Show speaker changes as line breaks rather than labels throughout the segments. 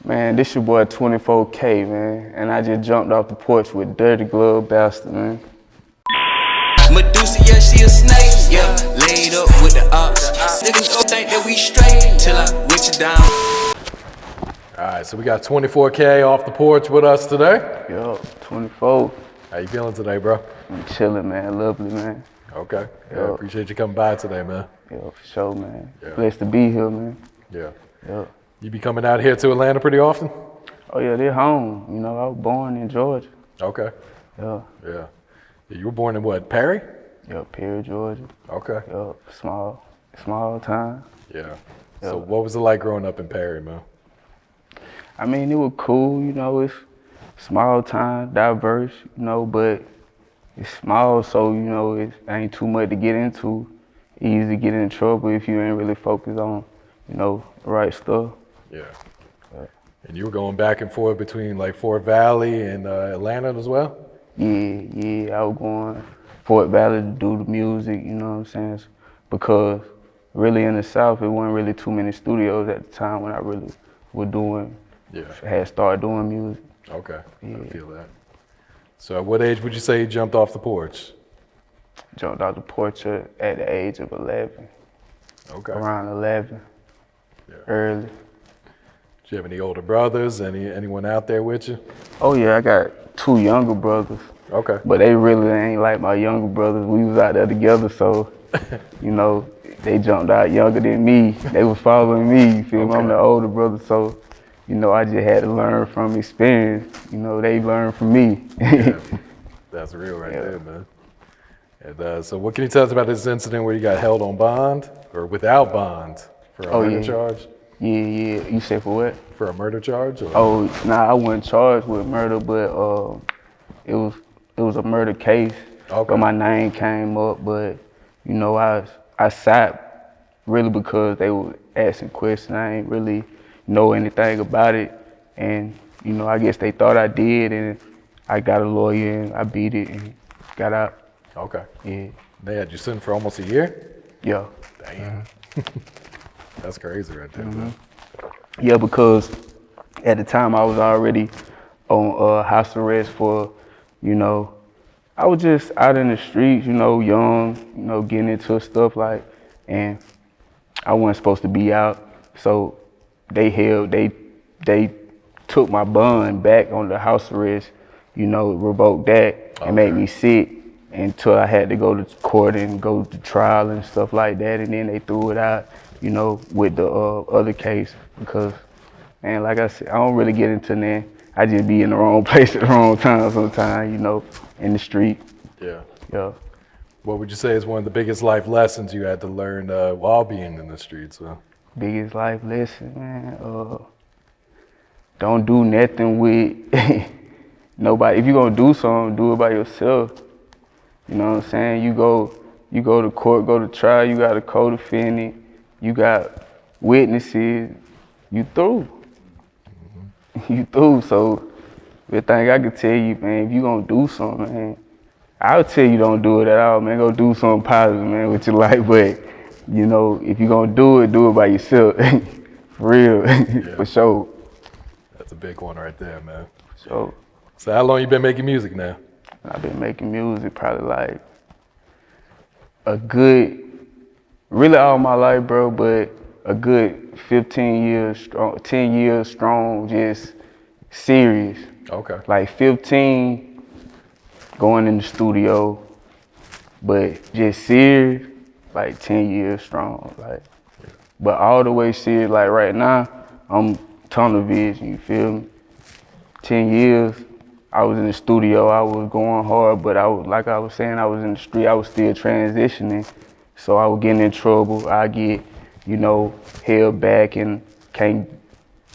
Man, this your boy 24K, man, and I just jumped off the porch with Dirty Glove Bastard, man.
Medusa, yeah, she a snake, yeah, laid up with the ops. Niggas don't think that we straight till I witch it down.
All right, so we got 24K off the porch with us today.
Yo, 24.
How you feeling today, bro?
I'm chilling, man. Lovely, man.
Okay. Yeah, appreciate you coming by today, man.
Yo, for sure, man.
Yeah.
Blessed to be here, man.
Yeah.
Yo.
You be coming out here to Atlanta pretty often?
Oh yeah, they're home. You know, I was born in Georgia.
Okay.
Yeah.
Yeah. You were born in what, Perry?
Yeah, Perry, Georgia.
Okay.
Yeah, small town.
Yeah.
Yeah.
So what was it like growing up in Perry, man?
I mean, it was cool, you know, it's small town, diverse, you know, but it's small, so, you know, it ain't too much to get into. Easy to get in trouble if you ain't really focused on, you know, the right stuff.
Yeah. And you were going back and forth between like Fort Valley and Atlanta as well?
Yeah, I was going Fort Valley to do the music, you know what I'm saying? Because really in the South, it wasn't really too many studios at the time when I really was doing, had started doing music.
Okay,
Yeah.
I feel that. So at what age would you say you jumped off the porch?
Jumped off the porch at the age of 11.
Okay.
Around 11,
Yeah.
early.
Do you have any older brothers? Anyone out there with you?
Oh yeah, I got 2 younger brothers,
Okay.
but they really ain't like my younger brothers. We was out there together, so, you know, they jumped out younger than me. They was following me, you feel me? I'm the older brother, so, you know, I just had to learn from experience. You know, they learned from me.
Yeah. That's real right there, man. And so what can you tell us about this incident where you got held on bond or without bond for a murder charge?
Yeah. You said for what?
For a murder charge? Or?
Oh, nah, I wasn't charged with murder, but it was a murder case.
Okay.
But my name came up, but you know, I sat really because they were asking questions. I ain't really know anything about it, and you know, I guess they thought I did, and I got a lawyer and I beat it and got out.
Okay.
Yeah.
They had you sitting for almost a year?
Yeah.
Damn. That's crazy right there, man.
Yeah, because at the time I was already on house arrest for, you know, I was just out in the streets, you know, young, you know, getting into stuff like, and I wasn't supposed to be out. So they took my bond back on the house arrest, you know, revoked that and made me sit until I had to go to court and go to trial and stuff like that. And then they threw it out, you know, with the other case because, man, like I said, I don't really get into that. I just be in the wrong place at the wrong time sometimes, you know, in the street.
Yeah.
Yeah.
What would you say is one of the biggest life lessons you had to learn while being in the streets?
Biggest life lesson, man. Don't do nothing with nobody. If you're gonna do something, do it by yourself. You know what I'm saying? You go to court, go to trial, you got a co-defendant, you got witnesses, you through. You through, so the thing I could tell you, man, if you gonna do something, man, I would tell you don't do it at all, man. Go do something positive, man, with your life, but, you know, if you're gonna do it by yourself. For real, for sure.
That's a big one right there, man.
For sure.
So how long you been making music now?
I've been making music probably like a good, really all my life, bro, but a good 15 years strong, 10 years strong, just serious.
Okay.
Like 15 going in the studio, but just serious, like 10 years strong. Like, but all the way serious, like right now, I'm tunnel vision, you feel me? 10 years, I was in the studio, I was going hard, but like I was saying, I was in the street, I was still transitioning. So I was getting in trouble, I get, you know, held back and can't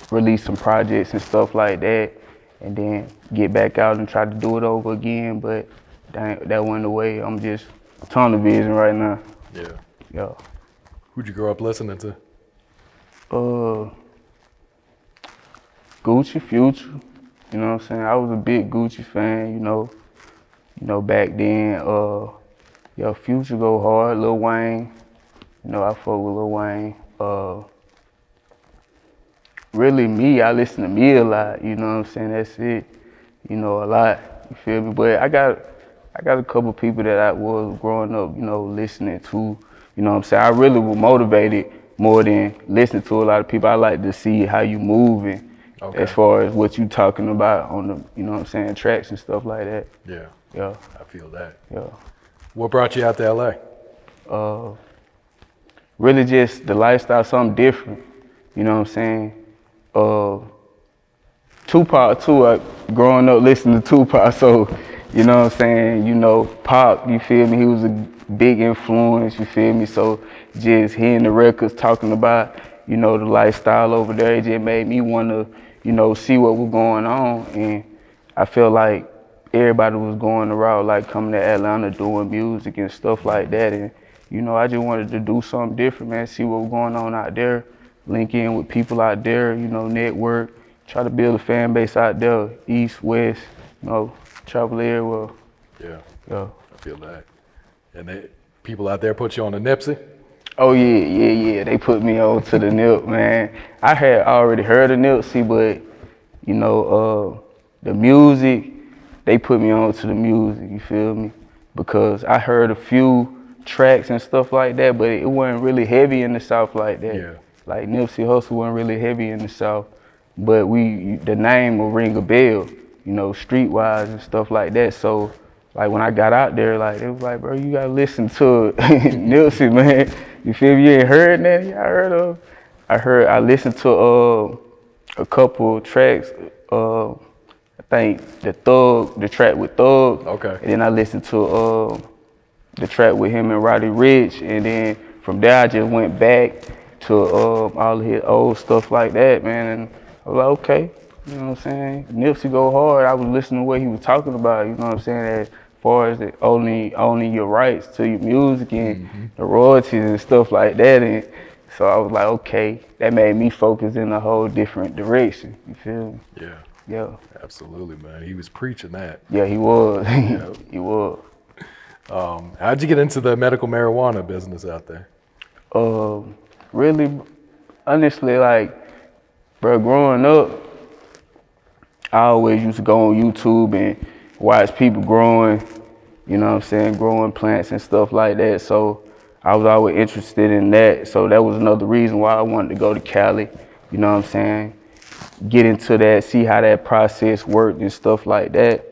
release some projects and stuff like that, and then get back out and try to do it over again, but that went away. I'm just tunnel vision right now.
Yeah.
Yeah.
Who'd you grow up listening to?
Gucci, Future. You know what I'm saying? I was a big Gucci fan, you know, back then. Future go hard, Lil Wayne. You know, I fuck with Lil Wayne. really me, I listen to me a lot, you know what I'm saying? That's it, you know, a lot, you feel me? But I got a couple people that I was growing up, you know, listening to, you know what I'm saying? I really was motivated more than listening to a lot of people. I like to see how you moving as far as what you talking about on the, you know what I'm saying, tracks and stuff like that.
Yeah.
Yeah.
I feel that.
Yeah.
What brought you out to LA?
Really just the lifestyle, something different, you know what I'm saying? Tupac too, growing up listening to Tupac, so, you know what I'm saying, you know, Pop, you feel me, he was a big influence, you feel me, so just hearing the records talking about, you know, the lifestyle over there, it just made me want to, you know, see what was going on, and I feel like everybody was going the route, like coming to Atlanta doing music and stuff like that, and, you know, I just wanted to do something different, man, see what was going on out there, link in with people out there, you know, network, try to build a fan base out there, east, west, you know, travel everywhere.
Yeah.
Yeah.
I feel that. And people out there put you on the Nipsey?
Oh yeah. They put me on to the Nip, man. I had already heard of Nipsey, but you know, the music, they put me on to the music, you feel me? Because I heard a few tracks and stuff like that, but it wasn't really heavy in the South like that.
Yeah.
Like Nipsey Hussle wasn't really heavy in the South, but the name will ring a bell, you know, streetwise and stuff like that. So, like when I got out there, like it was like, bro, you gotta listen to Nipsey, man. You feel me? You ain't heard that? Yeah, I listened to a couple tracks. I think the track with Thug.
Okay.
And then I listened to the track with him and Roddy Ricch, and then from there I just went back to all of his old stuff like that, man. And I was like, okay, you know what I'm saying? Nipsey go hard. I was listening to what he was talking about, you know what I'm saying? As far as owning your rights to your music and the royalties and stuff like that. And so I was like, okay, that made me focus in a whole different direction. You feel me?
Yeah.
Yeah.
Absolutely, man. He was preaching that.
Yeah, he was.
Yeah.
He was.
How'd you get into the medical marijuana business out there?
Really, honestly, like, bro, growing up, I always used to go on YouTube and watch people growing, you know what I'm saying, growing plants and stuff like that. So I was always interested in that. So that was another reason why I wanted to go to Cali, you know what I'm saying, get into that, see how that process worked and stuff like that.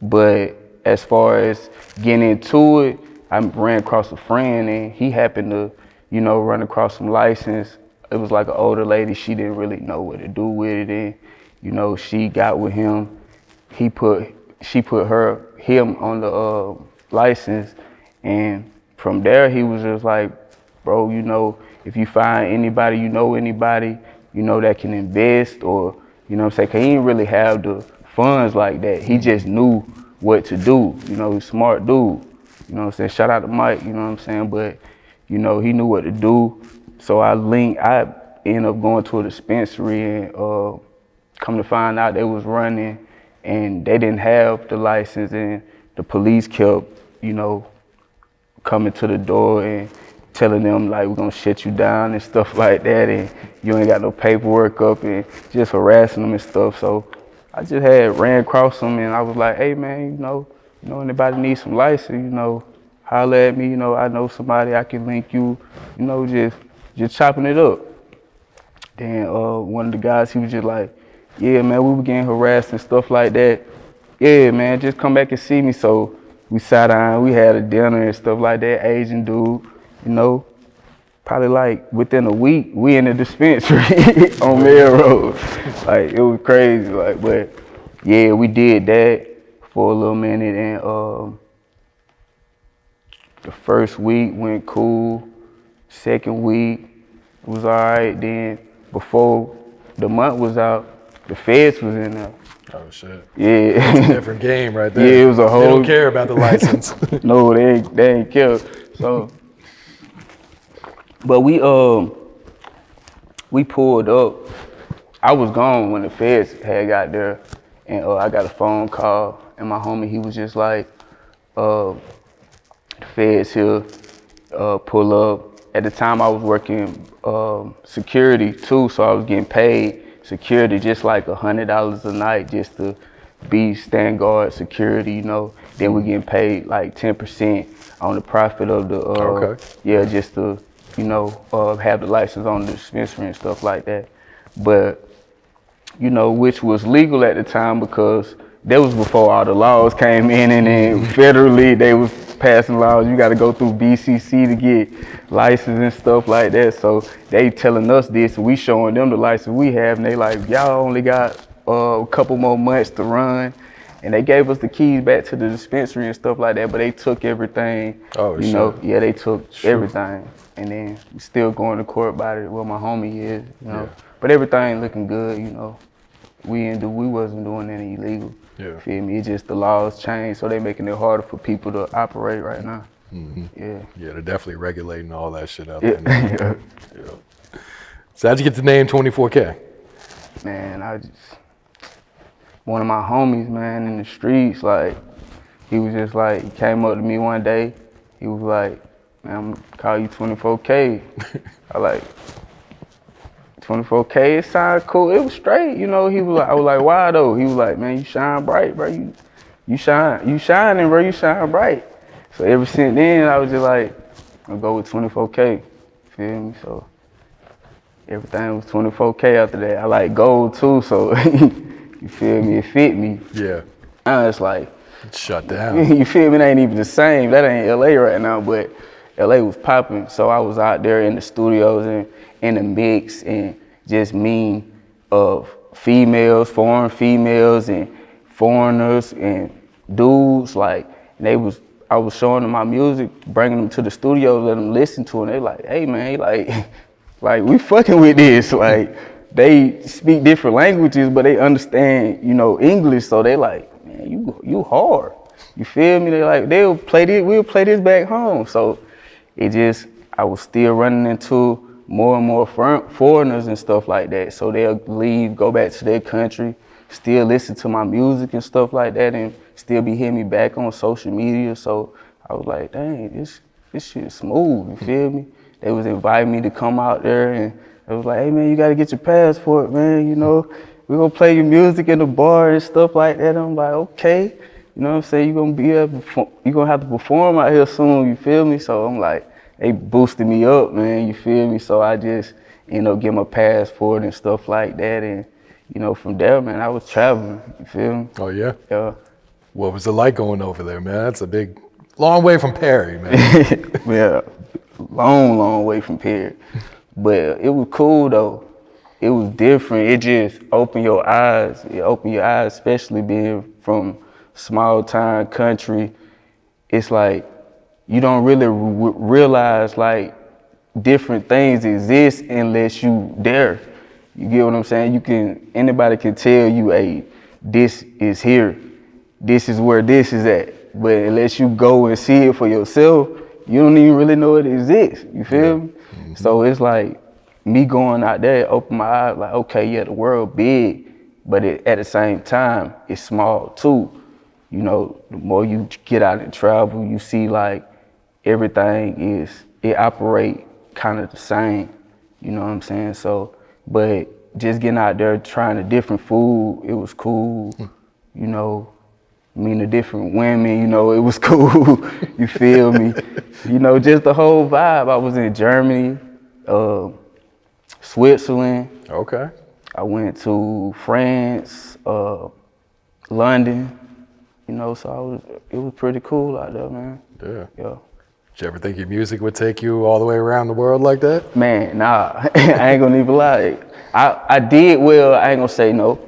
But as far as getting into it, I ran across a friend and he happened to, you know, run across some license. It was like an older lady, she didn't really know what to do with it, and you know, she got with him. She put him on the license, and from there he was just like, bro, you know, if you find anybody, you know, that can invest, or you know what I'm saying, 'cause he didn't really have the funds like that. He just knew what to do, you know, he's a smart dude. You know what I'm saying? Shout out to Mike, you know what I'm saying? But, you know, he knew what to do. So I ended up going to a dispensary and come to find out they was running and they didn't have the license, and the police kept, you know, coming to the door and telling them like, we're gonna shut you down and stuff like that, and you ain't got no paperwork up, and just harassing them and stuff. So I just ran across them and I was like, hey man, you know, anybody needs some license, you know, holler at me, you know, I know somebody I can link you, you know, just chopping it up. Then one of the guys, he was just like, yeah man, we were getting harassed and stuff like that. Yeah man, just come back and see me. So we sat down, we had a dinner and stuff like that, Asian dude, you know. Probably like within a week, we in the dispensary on Mail Road. Like it was crazy, like, but yeah, we did that for a little minute, and the first week went cool. Second week was all right. Then before the month was out, the feds was in there.
Oh shit.
Yeah.
It's a different game right there.
Yeah, it was a whole.
They don't care about the license.
No, they ain't care. So. But we pulled up. I was gone when the feds had got there, and I got a phone call, and my homie, he was just like, the feds here, pull up. At the time I was working security too, so I was getting paid. security, just like $100 a night just to be stand guard security, you know. Then we getting paid like 10% on the profit of the, yeah, just to, you know, have the license on the dispensary and stuff like that. But, you know, which was legal at the time because that was before all the laws came in, and then federally they was passing laws. You got to go through BCC to get license and stuff like that. So they telling us this, and we showing them the license we have, and they like, y'all only got a couple more months to run. And they gave us the keys back to the dispensary and stuff like that, but they took everything. Oh, you know, yeah, they took everything. And then we still going to court about it. Well, my homie is, you know, but everything looking good, you know. We wasn't doing any illegal. Yeah. Feel me? It's just the laws changed, so they making it harder for people to operate right now. Mm-hmm. Yeah. Yeah,
they're definitely regulating all that shit out there. Yeah. So how'd you get the name 24K?
Man, one of my homies, man, in the streets, like, he was just like, he came up to me one day, he was like, man, I'm gonna call you 24K. I like, 24K, it sounded cool, it was straight, you know. I was like, why though? He was like, man, you shine bright, bro, you shining, bro, you shine bright. So ever since then, I was just like, I'll go with 24K, feel me? So everything was 24K after that. I like gold too, so you feel me? It fit me.
Yeah.
Now it's like,
it's shut down.
You feel me? It ain't even the same. That ain't LA right now, but LA was popping. So I was out there in the studios and in the mix, and just me of females, foreign females, and foreigners and dudes. Like, I was showing them my music, bringing them to the studio, let them listen to it. And they like, hey man, like we fucking with this. Like, they speak different languages, but they understand, you know, English. So they like, man, you hard. You feel me? They like, we'll play this back home. So I was still running into more and more foreigners and stuff like that. So they'll leave, go back to their country, still listen to my music and stuff like that, and still be hitting me back on social media. So I was like, dang, this shit is smooth, you feel me? They was inviting me to come out there, and they was like, hey man, you gotta get your passport, man, you know, we're gonna play your music in the bar and stuff like that. I'm like, okay, you know what I'm saying, you're gonna have to perform out here soon, you feel me? So I'm like, they boosted me up, man, you feel me? So I just, you know, get my passport and stuff like that, and, you know, from there, man, I was traveling, you feel me?
Oh yeah?
Yeah.
What was it like going over there, man? That's a long way from Perry, man.
Yeah, long way from Perry. But it was cool though. It was different. It just opened your eyes. It opened your eyes, especially being from small town country. It's like, you don't really realize like different things exist unless you there. You get what I'm saying? Anybody can tell you, hey, this is here. This is where this is at. But unless you go and see it for yourself, you don't even really know it exists. You feel me? Mm-hmm. So it's like me going out there, open my eyes, like, okay, yeah, the world big, but at the same time, it's small too. You know, the more you get out and travel, you see like everything it operate kind of the same. You know what I'm saying? So, but just getting out there, trying a different food, it was cool. You know, meeting the different women, you know, it was cool. You feel me? You know, just the whole vibe. I was in Germany, Switzerland.
Okay. I
went to France, London. You know, so it was pretty cool out there, man.
Yeah.
Yeah.
Did you ever think your music would take you all the way around the world like that?
Man, nah. I ain't gonna even lie. I did well. I ain't gonna say no.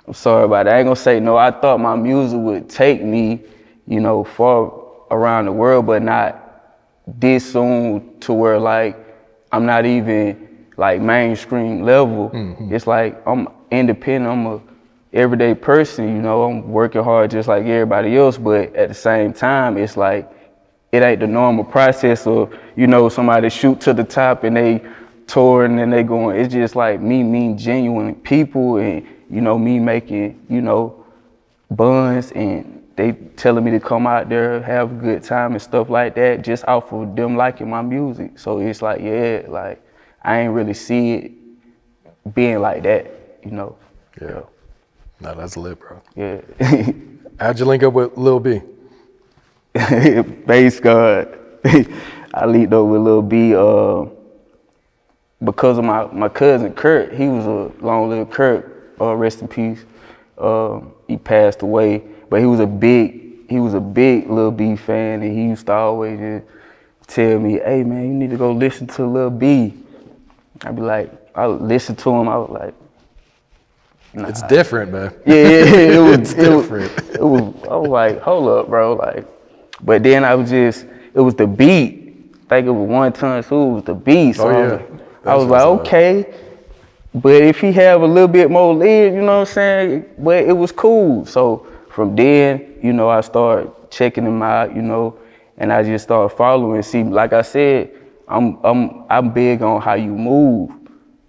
I'm sorry about it. I ain't gonna say no. I thought my music would take me, you know, far around the world, but not this soon to where like I'm not even like mainstream level. Mm-hmm. It's like I'm independent. I'm a everyday person, you know. I'm working hard just like everybody else, but at the same time, it's like it ain't the normal process of, you know, somebody shoot to the top and they touring and they going. It's just like me meeting genuine people, and you know, me making, you know, buns, and they telling me to come out there, have a good time and stuff like that, just off of them liking my music. So it's like, yeah, like I ain't really see it being like that. you know.
Yeah. No, that's lit, bro.
Yeah.
How'd you link up with Lil B?
Bass God. I linked up with Lil B because of my cousin Kurt. He was a long-lived Kurt, rest in peace. He passed away, but he was a big Lil B fan, and he used to always just tell me, "Hey man, you need to go listen to Lil B." I'd be like, I listened to him. I was like, nah.
It's different, man.
Yeah, it was
It's different.
It was. I was like, hold up, bro. Like, but then it was the beat. I think it was One Ton Two. It was the beat. So I was like, okay. But if he have a little bit more lead, you know what I'm saying? But it was cool. So from then, you know, I started checking him out, you know, and I just started following. See, like I said, I'm big on how you move,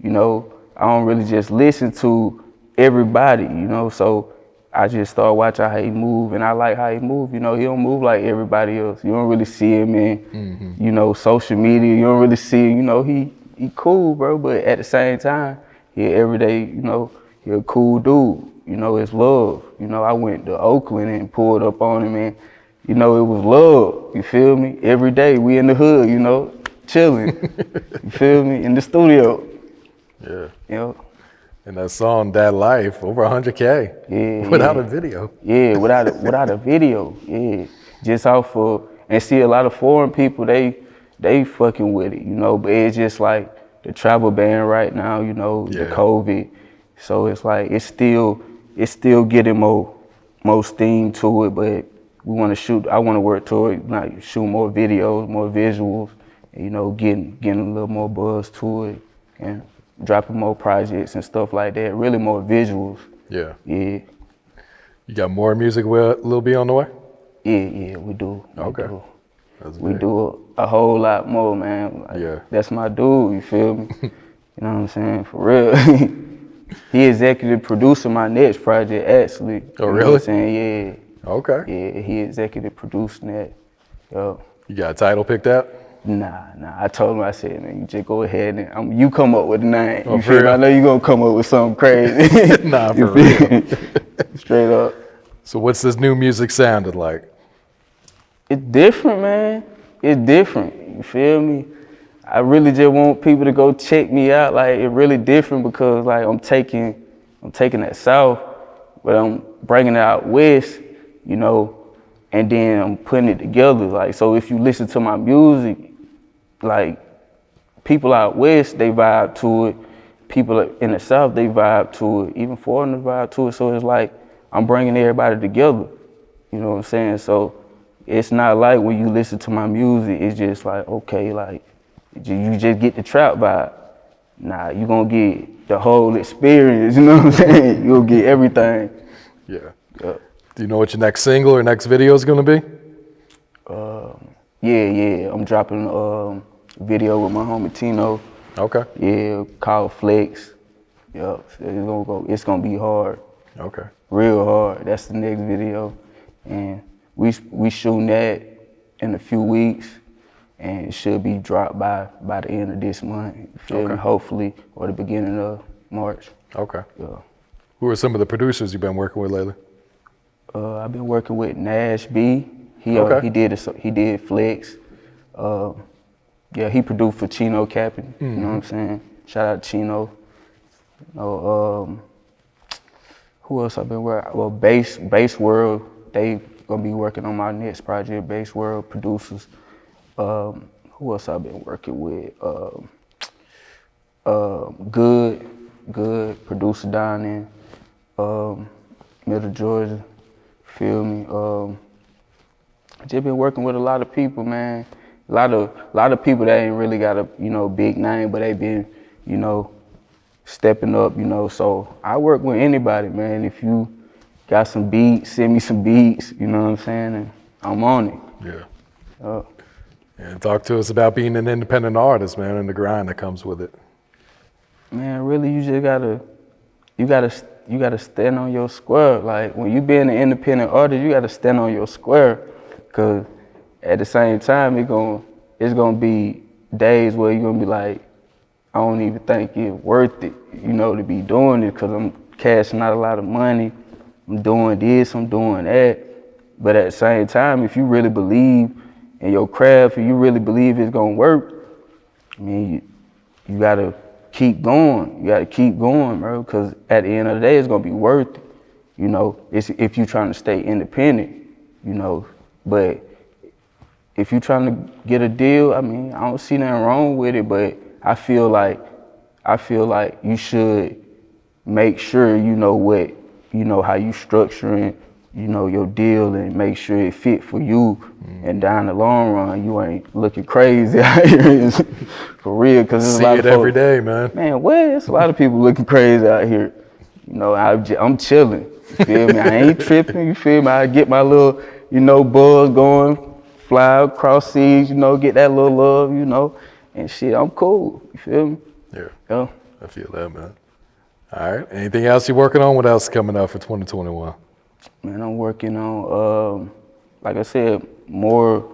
you know. I don't really just listen to everybody, you know. So I just started watching how he move, and I like how he move. You know, he don't move like everybody else. You don't really see him in, you know, social media. You don't really see, you know, he cool, bro. But at the same time, he everyday, you know, he a cool dude. You know, it's love. You know, I went to Oakland and pulled up on him, and you know, it was love. You feel me? Every day we in the hood, you know, chilling. You feel me? In the studio.
Yeah.
You know.
And that song, Dat Life, over 100K.
Yeah.
Without a video.
Yeah, without a video. Yeah. Just off of, and see a lot of foreign people, they fucking with it, you know, but it's just like the travel ban right now, you know, the COVID. So it's like it's still getting more steam to it, but I want to work toward like shoot more videos, more visuals, and, you know, getting a little more buzz to it and dropping more projects and stuff like that. Really more visuals. Yeah. Yeah.
You got more music with Lil B on the way?
Yeah, we do.
Okay.
We do a whole lot more, man. Like, that's my dude, you feel me? You know what I'm saying? For real. He executive producing my next project, actually.
Oh, really?
You know what I'm saying? Yeah.
Okay.
Yeah, he executive producing that. Yo.
You got a title picked out?
Nah. I told him, I said, man, you just go ahead and you come up with a name.
Oh,
you feel me? I know you gonna come up with something crazy.
Nah, for real.
Straight up.
So what's this new music sounded like?
It's different, man. It's different. You feel me? I really just want people to go check me out. Like, it's really different because like I'm taking that south, but I'm bringing it out west, you know, and then I'm putting it together. Like, so if you listen to my music, like people out west, they vibe to it. People in the south, they vibe to it. Even foreigners vibe to it. So it's like I'm bringing everybody together. You know what I'm saying? So it's not like when you listen to my music, it's just like, okay, like you just get the trap vibe. Nah, you gonna get the whole experience, you know what I'm saying? You'll get everything.
Yeah. Do you know what your next single or next video is gonna be?
Yeah. I'm dropping a video with my homie Tino.
Okay.
Yeah, called Flex. Yup, it's gonna be hard.
Okay.
Real hard. That's the next video. And we shooting that in a few weeks, and it should be dropped by the end of this month. You feel me? Hopefully, or the beginning of March.
Okay.
Yeah.
Who are some of the producers you've been working with lately?
I've been working with Nash B. He did Flex. He produced for Chino Capping. You know what I'm saying? Shout out to Chino. Who else I've been working? Well, Bass World. They gonna be working on my next project. Bass World producers. Who else I've been working with? Good producer down in Middle Georgia. Feel me? Just been working with a lot of people, man. A lot of people that ain't really got a big name, but they been stepping up. So I work with anybody, man. If you got some beats, send me some beats. You know what I'm saying? And I'm on it.
Yeah. And talk to us about being an independent artist, man, and the grind that comes with it.
Man, really, you just gotta stand on your square. Like when you being an independent artist, you gotta stand on your square, cause at the same time it's gonna be days where you're gonna be like, don't even think it's worth it, you know, to be doing it, because I'm cashing out a lot of money. I'm doing this, I'm doing that. But at the same time, if you really believe in your craft and you really believe it's gonna work, I mean, you gotta keep going. You gotta keep going, bro, because at the end of the day, it's gonna be worth it. You know, it's if you're trying to stay independent, you know. But if you're trying to get a deal, I mean, I don't see nothing wrong with it, but I feel like you should make sure you know what, you know, how you structuring, you know, your deal, and make sure it fit for you. And down the long run, you ain't looking crazy out here. For real, because there's a lot of folks,
every day, man.
Man, what? It's a lot of people looking crazy out here. You know, I'm chilling. You feel me? I ain't tripping. You feel me? I get my little, you know, buzz going, fly across seas, you know, get that little love, you know, and shit. I'm cool. You feel me?
Yeah. I feel that, man. All right. Anything else you're working on? What else is coming up for 2021?
Man, I'm working on, like I said, more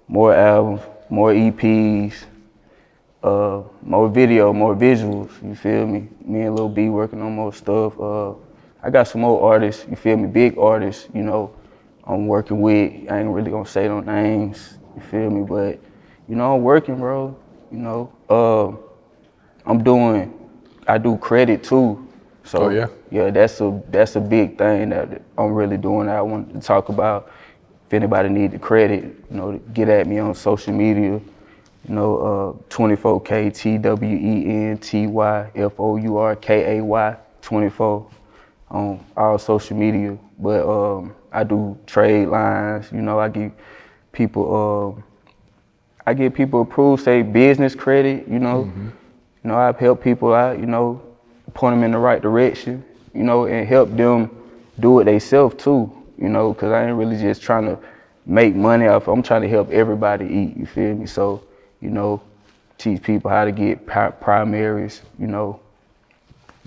albums, more EPs, more video, more visuals, you feel me? Me and Lil B working on more stuff. I got some more artists, you feel me? Big artists, you know, I'm working with. I ain't really gonna say no names, you feel me? But, you know, I'm working, bro. You know, I do credit too. So yeah, that's a big thing that I'm really doing that I want to talk about. If anybody need the credit, you know, get at me on social media. You know, 24K TWENTYFOURKAY 24 on all social media. But I do trade lines. You know, I give people approved, say, business credit. You know, you know, I've helped people out. You know, point them in the right direction, you know, and help them do it themselves too, you know, because I ain't really just trying to make money off. I'm trying to help everybody eat, you feel me? So, you know, teach people how to get primaries, you know,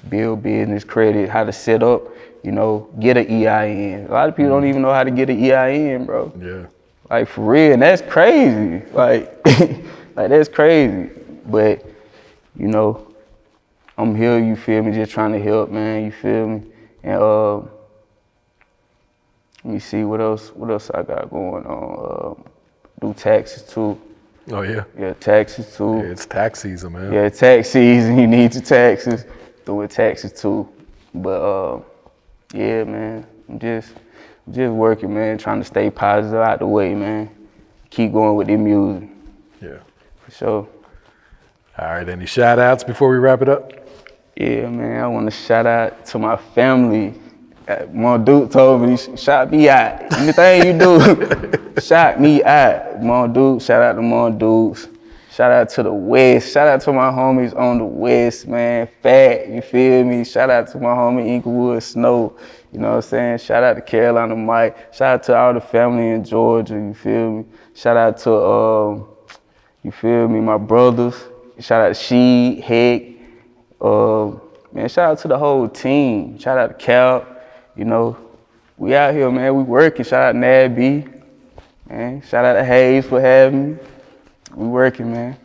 build business credit, how to set up, you know, get an EIN. A lot of people don't even know how to get an EIN, bro.
Yeah.
Like, for real, and that's crazy. Like, like, that's crazy. But, you know, I'm here, you feel me, just trying to help, man, you feel me? And let me see what else I got going on. Do taxes too.
Oh yeah? Yeah,
taxes too.
Yeah, it's tax season, man.
Yeah, tax season, you need your taxes. Doing taxes too. But yeah, man, I'm just working, man, trying to stay positive out the way, man. Keep going with the music.
Yeah.
For sure.
All right, any shout outs before we wrap it up?
Yeah, man, I want to shout out to my family. Mon Duke told me, shout me out. Anything you do, shout me out. Mon Duke, shout out to Mon Dukes. Shout out to the West. Shout out to my homies on the West, man. Fat, you feel me? Shout out to my homie Inglewood Snow. You know what I'm saying? Shout out to Carolina Mike. Shout out to all the family in Georgia, you feel me? Shout out to, you feel me, my brothers. Shout out to She, Heck. Man, shout out to the whole team. Shout out to Cal. You know, we out here, man. We working. Shout out to Nad B. Man, shout out to Haze for having me. We working, man.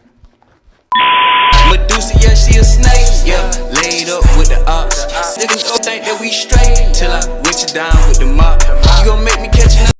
Medusa, yeah, she a snake. Yeah, laid up with the ops. Niggas don't think that we straight till I witch it down with the mop. You gon' make me catch